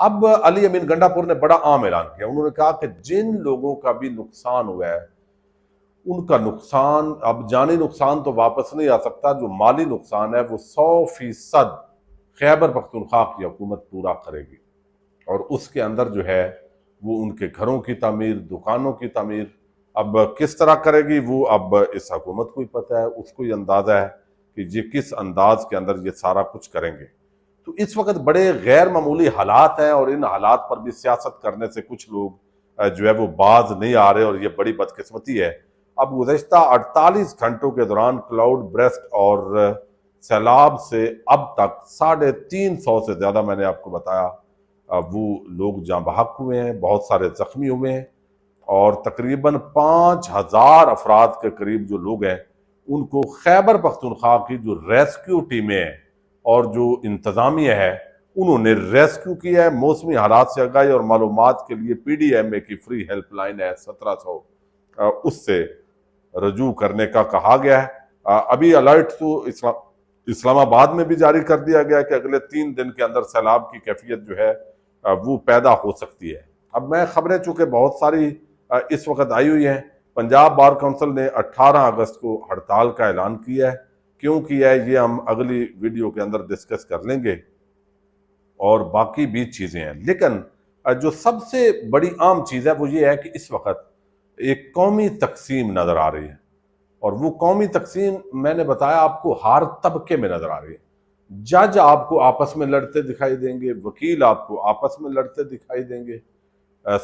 اب علی امین گنڈاپور نے بڑا عام اعلان کیا، انہوں نے کہا کہ جن لوگوں کا بھی نقصان ہوا ہے ان کا نقصان، اب جانی نقصان تو واپس نہیں آ سکتا، جو مالی نقصان ہے وہ 100% خیبر پختونخوا کی حکومت پورا کرے گی، اور اس کے اندر جو ہے وہ ان کے گھروں کی تعمیر، دکانوں کی تعمیر اب کس طرح کرے گی وہ اب اس حکومت کو ہی پتہ ہے، اس کو ہی اندازہ ہے کہ یہ کس انداز کے اندر یہ سارا کچھ کریں گے۔ تو اس وقت بڑے غیر معمولی حالات ہیں، اور ان حالات پر بھی سیاست کرنے سے کچھ لوگ جو ہے وہ باز نہیں آ رہے، اور یہ بڑی بدقسمتی ہے۔ اب گزشتہ 48 گھنٹوں کے دوران کلاؤڈ برسٹ اور سیلاب سے اب تک 350 سے زیادہ، میں نے آپ کو بتایا، وہ لوگ جاں بحق ہوئے ہیں، بہت سارے زخمی ہوئے ہیں، اور تقریباً 5000 افراد کے قریب جو لوگ ہیں ان کو خیبر پختونخوا کی جو ریسکیو ٹیمیں ہیں اور جو انتظامیہ ہے انہوں نے ریسکیو کیا ہے۔ موسمی حالات سے آگاہی اور معلومات کے لیے PDMA کی فری ہیلپ لائن ہے 1700، اس سے رجوع کرنے کا کہا گیا ہے۔ ابھی الرٹ تو اسلام آباد میں بھی جاری کر دیا گیا ہے کہ اگلے 3 دن کے اندر سیلاب کی کیفیت جو ہے وہ پیدا ہو سکتی ہے۔ اب میں خبریں چونکہ بہت ساری اس وقت آئی ہوئی ہیں، پنجاب بار کونسل نے 18 اگست کو ہڑتال کا اعلان کیا ہے، کیوں کیا ہے یہ ہم اگلی ویڈیو کے اندر ڈسکس کر لیں گے، اور باقی بھی چیزیں ہیں۔ لیکن جو سب سے بڑی عام چیز ہے وہ یہ ہے کہ اس وقت ایک قومی تقسیم نظر آ رہی ہے، اور وہ قومی تقسیم میں نے بتایا آپ کو ہر طبقے میں نظر آ رہی ہے۔ جج آپ کو آپس میں لڑتے دکھائی دیں گے، وکیل آپ کو آپس میں لڑتے دکھائی دیں گے،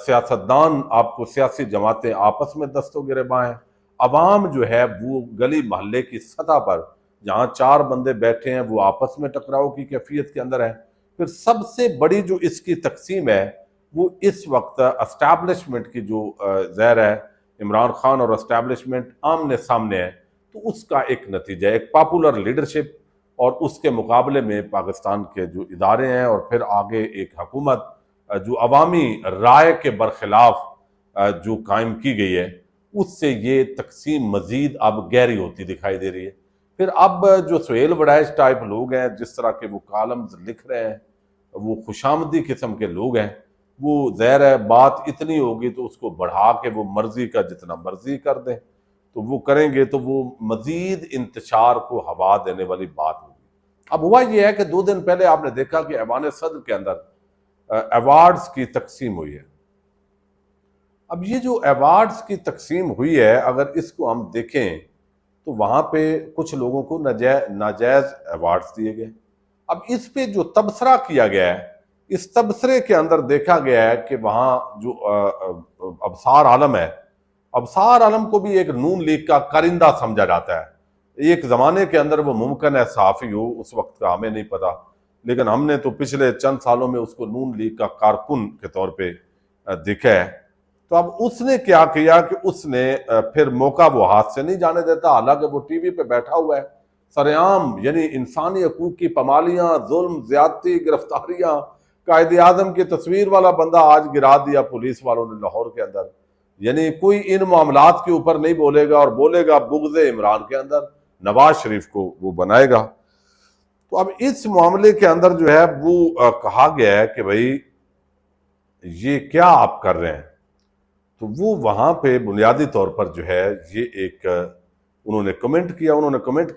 سیاستدان آپ کو، سیاسی جماعتیں آپس میں دست و گریباں ہیں، عوام جو ہے وہ گلی محلے کی سطح پر جہاں 4 بندے بیٹھے ہیں وہ آپس میں ٹکراؤ کی کیفیت کے اندر ہے۔ پھر سب سے بڑی جو اس کی تقسیم ہے وہ اس وقت اسٹیبلشمنٹ کی جو ظاہر ہے عمران خان اور اسٹیبلشمنٹ آمنے سامنے ہے، تو اس کا ایک نتیجہ ہے، ایک پاپولر لیڈرشپ، اور اس کے مقابلے میں پاکستان کے جو ادارے ہیں، اور پھر آگے ایک حکومت جو عوامی رائے کے برخلاف جو قائم کی گئی ہے، اس سے یہ تقسیم مزید اب گہری ہوتی دکھائی دے رہی ہے۔ پھر اب جو سہیل وڑائش ٹائپ لوگ ہیں، جس طرح کے وہ کالمز لکھ رہے ہیں، وہ خوشامدی قسم کے لوگ ہیں، وہ ظاہر ہے بات اتنی ہوگی تو اس کو بڑھا کے وہ مرضی کا جتنا مرضی کر دیں، تو وہ کریں گے تو وہ مزید انتشار کو ہوا دینے والی بات ہوگی۔ اب ہوا یہ ہے کہ 2 دن پہلے آپ نے دیکھا کہ ایوان صدر کے اندر ایوارڈز کی تقسیم ہوئی ہے۔ اب یہ جو ایوارڈز کی تقسیم ہوئی ہے، اگر اس کو ہم دیکھیں تو وہاں پہ کچھ لوگوں کو ناجائز ایوارڈز دیے گئے۔ اب اس پہ جو تبصرہ کیا گیا ہے، اس تبصرے کے اندر دیکھا گیا ہے کہ وہاں جو ابصار عالم ہے، ابصار عالم کو بھی ایک نون لیگ کا کرندہ سمجھا جاتا ہے۔ ایک زمانے کے اندر وہ ممکن ہے صحافی ہو، اس وقت کا ہمیں نہیں پتا، لیکن ہم نے تو پچھلے چند سالوں میں اس کو نون لیگ کا کارکن کے طور پہ دیکھا ہے۔ تو اب اس نے کیا کیا کہ اس نے پھر موقع وہ ہاتھ سے نہیں جانے دیتا، حالانکہ وہ ٹی وی پہ بیٹھا ہوا ہے، سرعام یعنی انسانی حقوق کی پامالیاں، ظلم، زیادتی، گرفتاریاں، قائد اعظم کی تصویر والا بندہ آج گرا دیا پولیس والوں نے لاہور کے اندر، یعنی کوئی ان معاملات کے اوپر نہیں بولے گا، اور بولے گا بغض عمران کے اندر نواز شریف کو وہ بنائے گا۔ تو اب اس معاملے کے اندر جو ہے وہ کہا گیا ہے کہ بھائی یہ کیا آپ کر رہے ہیں، تو وہ وہاں پہ بنیادی طور پر جو ہے یہ ایک انہوں نے کمنٹ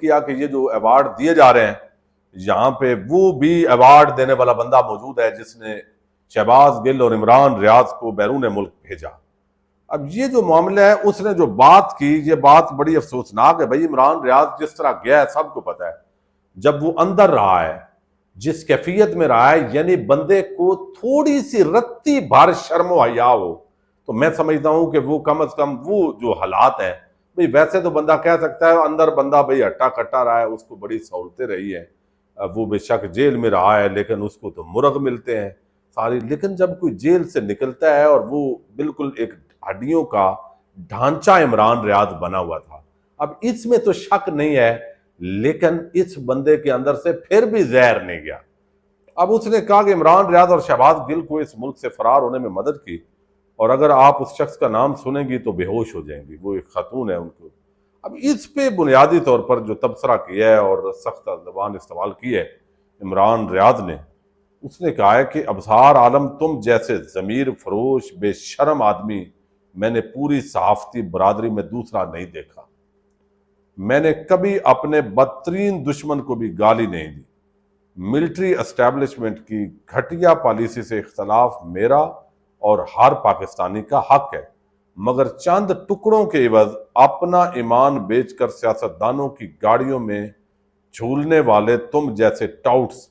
کیا کہ یہ جو ایوارڈ دیے جا رہے ہیں یہاں پہ وہ بھی ایوارڈ دینے والا بندہ موجود ہے جس نے شہباز گل اور عمران ریاض کو بیرون ملک بھیجا۔ اب یہ جو معاملہ ہے، اس نے جو بات کی، یہ بات بڑی افسوسناک ہے۔ بھائی عمران ریاض جس طرح گیا ہے سب کو پتا ہے، جب وہ اندر رہا ہے، جس کیفیت میں رہا ہے، یعنی بندے کو تھوڑی سی رتی بھر شرم و حیا ہو تو میں سمجھتا ہوں کہ وہ کم از کم وہ جو حالات ہیں، بھئی ویسے تو بندہ کہہ سکتا ہے اندر بندہ بھئی ہٹا کٹا رہا ہے، اس کو بڑی سہولتیں رہی ہیں، وہ بے شک جیل میں رہا ہے لیکن اس کو تو مرغ ملتے ہیں ساری، لیکن جب کوئی جیل سے نکلتا ہے اور وہ بالکل ایک ہڈیوں کا ڈھانچہ عمران ریاض بنا ہوا تھا، اب اس میں تو شک نہیں ہے، لیکن اس بندے کے اندر سے پھر بھی زہر نہیں گیا۔ اب اس نے کہا کہ عمران ریاض اور شہباز گل کو اس ملک سے فرار ہونے میں مدد کی، اور اگر آپ اس شخص کا نام سنیں گی تو بے ہوش ہو جائیں گی، وہ ایک خاتون ہے ان کو۔ اب اس پہ بنیادی طور پر جو تبصرہ کیا ہے اور سخت زبان استعمال کی ہے عمران ریاض نے، اس نے کہا ہے کہ ابصار عالم تم جیسے ضمیر فروش بے شرم آدمی میں نے پوری صحافتی برادری میں دوسرا نہیں دیکھا۔ میں نے کبھی اپنے بدترین دشمن کو بھی گالی نہیں دی۔ ملٹری اسٹیبلشمنٹ کی گھٹیا پالیسی سے اختلاف میرا اور ہر پاکستانی کا حق ہے، مگر چند ٹکڑوں کے عوض اپنا ایمان بیچ کر سیاستدانوں کی گاڑیوں میں جھولنے والے تم جیسے ٹاؤٹس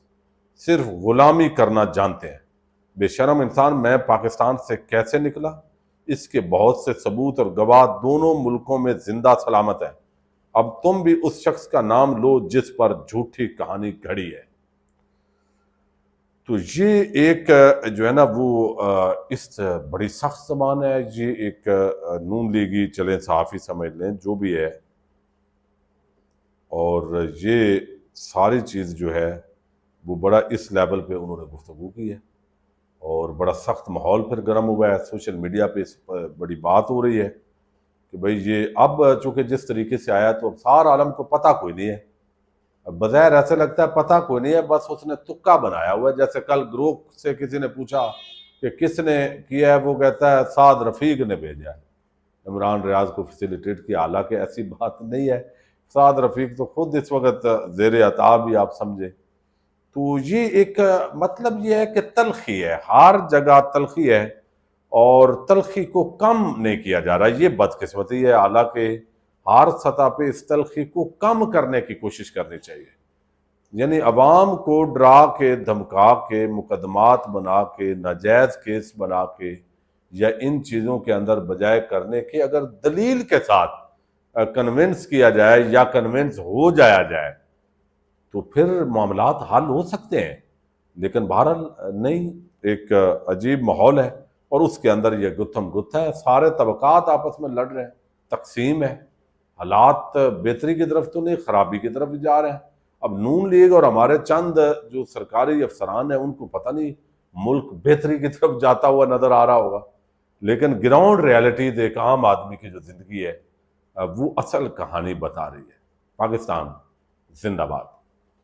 صرف غلامی کرنا جانتے ہیں۔ بے شرم انسان، میں پاکستان سے کیسے نکلا؟ اس کے بہت سے ثبوت اور گواہ دونوں ملکوں میں زندہ سلامت ہیں۔ اب تم بھی اس شخص کا نام لو جس پر جھوٹی کہانی گھڑی ہے۔ تو یہ ایک جو ہے نا وہ اس بڑی سخت زبان ہے، یہ ایک نون لیگی چلیں صحافی سمجھ لیں جو بھی ہے، اور یہ ساری چیز جو ہے وہ بڑا اس لیول پہ انہوں نے گفتگو کی ہے، اور بڑا سخت ماحول پھر گرم ہوا ہے۔ سوشل میڈیا پہ اس پر بڑی بات ہو رہی ہے کہ بھئی یہ اب چونکہ جس طریقے سے آیا تو اب سارا عالم کو پتہ کوئی نہیں ہے۔ بظاہر ایسے لگتا ہے پتہ کوئی نہیں ہے، بس اس نے تکا بنایا ہوا ہے۔ جیسے کل گروہ سے کسی نے پوچھا کہ کس نے کیا ہے، وہ کہتا ہے سعد رفیق نے بھیجا ہے عمران ریاض کو فیسیلیٹیٹ کیا، حالانکہ ایسی بات نہیں ہے۔ سعد رفیق تو خود اس وقت زیر عطاب بھی آپ سمجھے۔ تو یہ ایک مطلب یہ ہے کہ تلخی ہے، ہر جگہ تلخی ہے، اور تلخی کو کم نہیں کیا جا رہا۔ یہ بدقسمتی ہے، حالانکہ ہر سطح پہ اس تلخی کو کم کرنے کی کوشش کرنی چاہیے۔ یعنی عوام کو ڈرا کے، دھمکا کے، مقدمات بنا کے، ناجائز کیس بنا کے، یا ان چیزوں کے اندر بجائے کرنے کے اگر دلیل کے ساتھ کنونس کیا جائے یا کنونس ہو جایا جائے تو پھر معاملات حل ہو سکتے ہیں، لیکن بہرحال نہیں۔ ایک عجیب ماحول ہے، اور اس کے اندر یہ گتھم گتھ ہے، سارے طبقات آپس میں لڑ رہے ہیں، تقسیم ہے، حالات بہتری کی طرف تو نہیں، خرابی کی طرف جا رہے ہیں۔ اب نون لیگ اور ہمارے چند جو سرکاری افسران ہیں ان کو پتہ نہیں ملک بہتری کی طرف جاتا ہوا نظر آ رہا ہوگا، لیکن گراؤنڈ ریالٹیز ایک عام آدمی کی جو زندگی ہے وہ اصل کہانی بتا رہی ہے۔ پاکستان زندہ باد۔